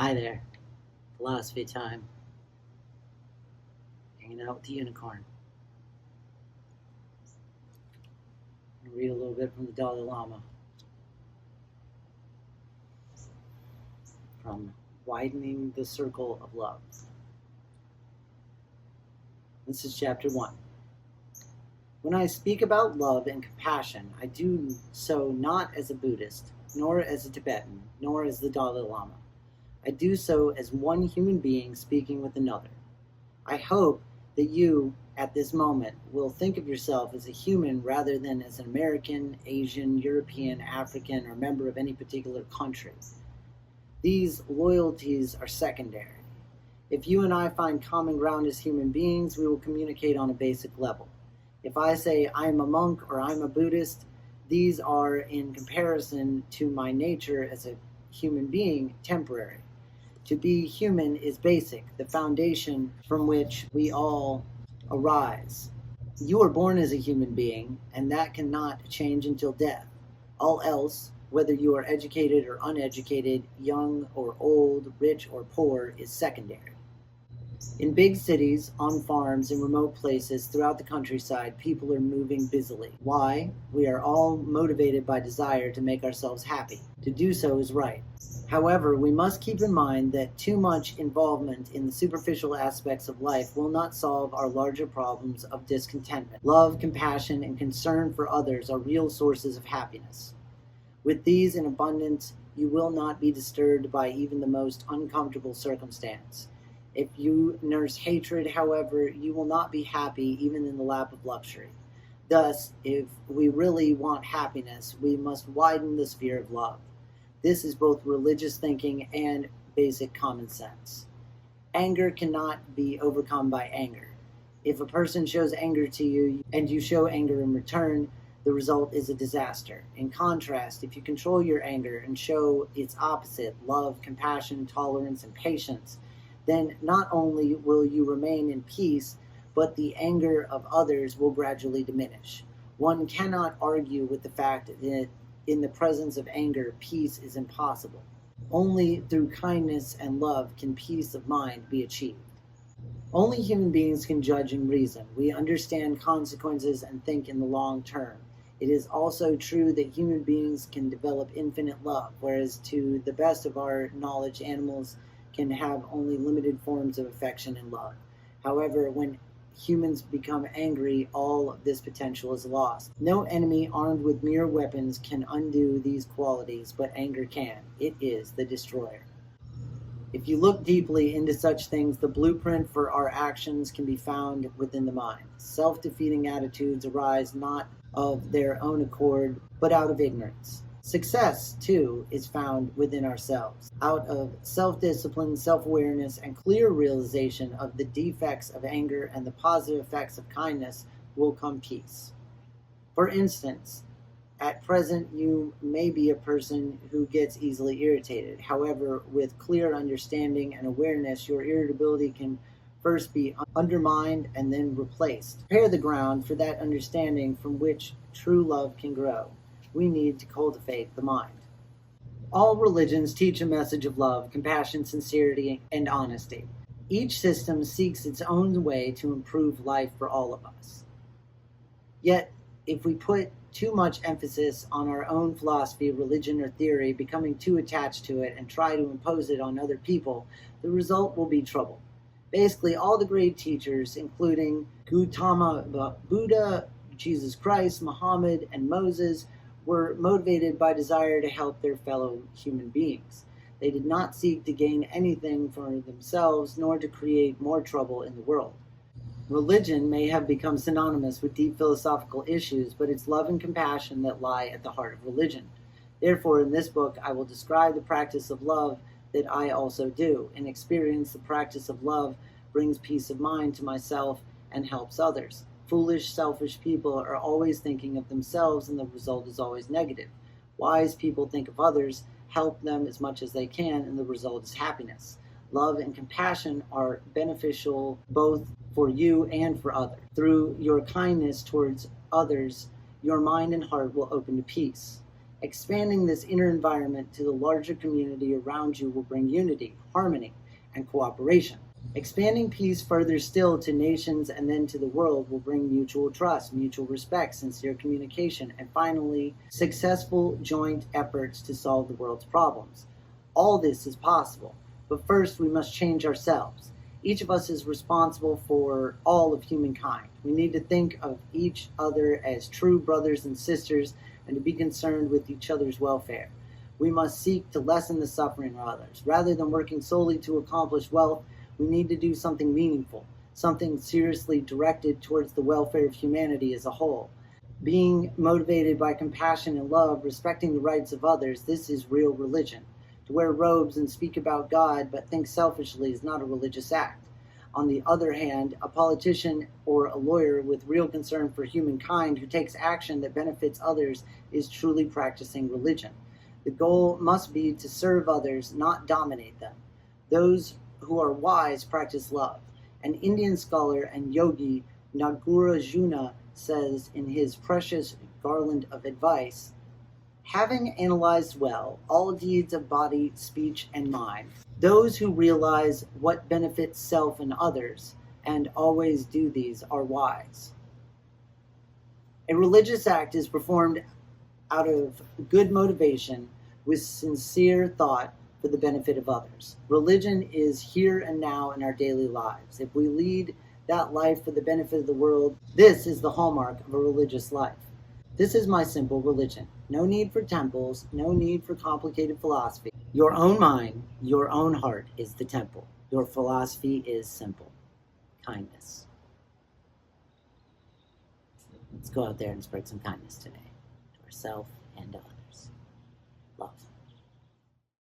Hi there, philosophy time. Hanging out with the unicorn. I'm gonna read a little bit from the Dalai Lama from Widening the Circle of Love. This is chapter 1. When I speak about love and compassion, I do so not as a Buddhist, nor as a Tibetan, nor as the Dalai Lama. I do so as one human being speaking with another. I hope that you, at this moment, will think of yourself as a human rather than as an American, Asian, European, African, or member of any particular country. These loyalties are secondary. If you and I find common ground as human beings, we will communicate on a basic level. If I say I'm a monk or I'm a Buddhist, these are, in comparison to my nature as a human being, temporary. To be human is basic, the foundation from which we all arise. You are born as a human being, and that cannot change until death. All else, whether you are educated or uneducated, young or old, rich or poor, is secondary. In big cities, on farms, in remote places throughout the countryside, people are moving busily. Why? We are all motivated by desire to make ourselves happy. To do so is right. However, we must keep in mind that too much involvement in the superficial aspects of life will not solve our larger problems of discontentment. Love, compassion, and concern for others are real sources of happiness. With these in abundance, you will not be disturbed by even the most uncomfortable circumstance. If you nurse hatred, however, you will not be happy even in the lap of luxury. Thus, if we really want happiness, we must widen the sphere of love. This is both religious thinking and basic common sense. Anger cannot be overcome by anger. If a person shows anger to you and you show anger in return, the result is a disaster. In contrast, if you control your anger and show its opposite, love, compassion, tolerance, and patience, then not only will you remain in peace, but the anger of others will gradually diminish. One cannot argue with the fact that in the presence of anger, peace is impossible. Only through kindness and love can peace of mind be achieved. Only human beings can judge and reason. We understand consequences and think in the long term. It is also true that human beings can develop infinite love, whereas to the best of our knowledge, animals can have only limited forms of affection and love. However, when humans become angry, all of this potential is lost. No enemy armed with mere weapons can undo these qualities, but anger can. It is the destroyer. If you look deeply into such things, the blueprint for our actions can be found within the mind. Self-defeating attitudes arise not of their own accord, but out of ignorance. Success, too, is found within ourselves. Out of self-discipline, self-awareness, and clear realization of the defects of anger and the positive effects of kindness will come peace. For instance, at present you may be a person who gets easily irritated. However, with clear understanding and awareness, your irritability can first be undermined and then replaced. Prepare the ground for that understanding from which true love can grow. We need to cultivate the mind. All religions teach a message of love, compassion, sincerity, and honesty. Each system seeks its own way to improve life for all of us. Yet, if we put too much emphasis on our own philosophy, religion, or theory, becoming too attached to it, and try to impose it on other people, the result will be trouble. Basically, all the great teachers, including Gautama Buddha, Jesus Christ, Muhammad, and Moses, were motivated by desire to help their fellow human beings. They did not seek to gain anything for themselves, nor to create more trouble in the world. Religion may have become synonymous with deep philosophical issues, but it's love and compassion that lie at the heart of religion. Therefore, in this book, I will describe the practice of love that I also do. In experience, the practice of love brings peace of mind to myself and helps others. Foolish, selfish people are always thinking of themselves, and the result is always negative. Wise people think of others, help them as much as they can, and the result is happiness. Love and compassion are beneficial both for you and for others. Through your kindness towards others, your mind and heart will open to peace. Expanding this inner environment to the larger community around you will bring unity, harmony, and cooperation. Expanding peace further still to nations and then to the world will bring mutual trust, mutual respect, sincere communication, and finally, successful joint efforts to solve the world's problems. All this is possible, but first we must change ourselves. Each of us is responsible for all of humankind. We need to think of each other as true brothers and sisters and to be concerned with each other's welfare. We must seek to lessen the suffering of others. Rather than working solely to accomplish wealth, we need to do something meaningful, something seriously directed towards the welfare of humanity as a whole. Being motivated by compassion and love, respecting the rights of others, this is real religion. To wear robes and speak about God but think selfishly is not a religious act. On the other hand, a politician or a lawyer with real concern for humankind who takes action that benefits others is truly practicing religion. The goal must be to serve others, not dominate them. Those who are wise practice love. An Indian scholar and yogi, Nagarjuna, says in his precious garland of advice, having analyzed well all deeds of body, speech, and mind, those who realize what benefits self and others, and always do these, are wise. A religious act is performed out of good motivation with sincere thought for the benefit of others. Religion is here and now in our daily lives. If we lead that life for the benefit of the world, this is the hallmark of a religious life. This is my simple religion. No need for temples, no need for complicated philosophy. Your own mind, your own heart is the temple. Your philosophy is simple. Kindness. Let's go out there and spread some kindness today to ourselves and to others. Love.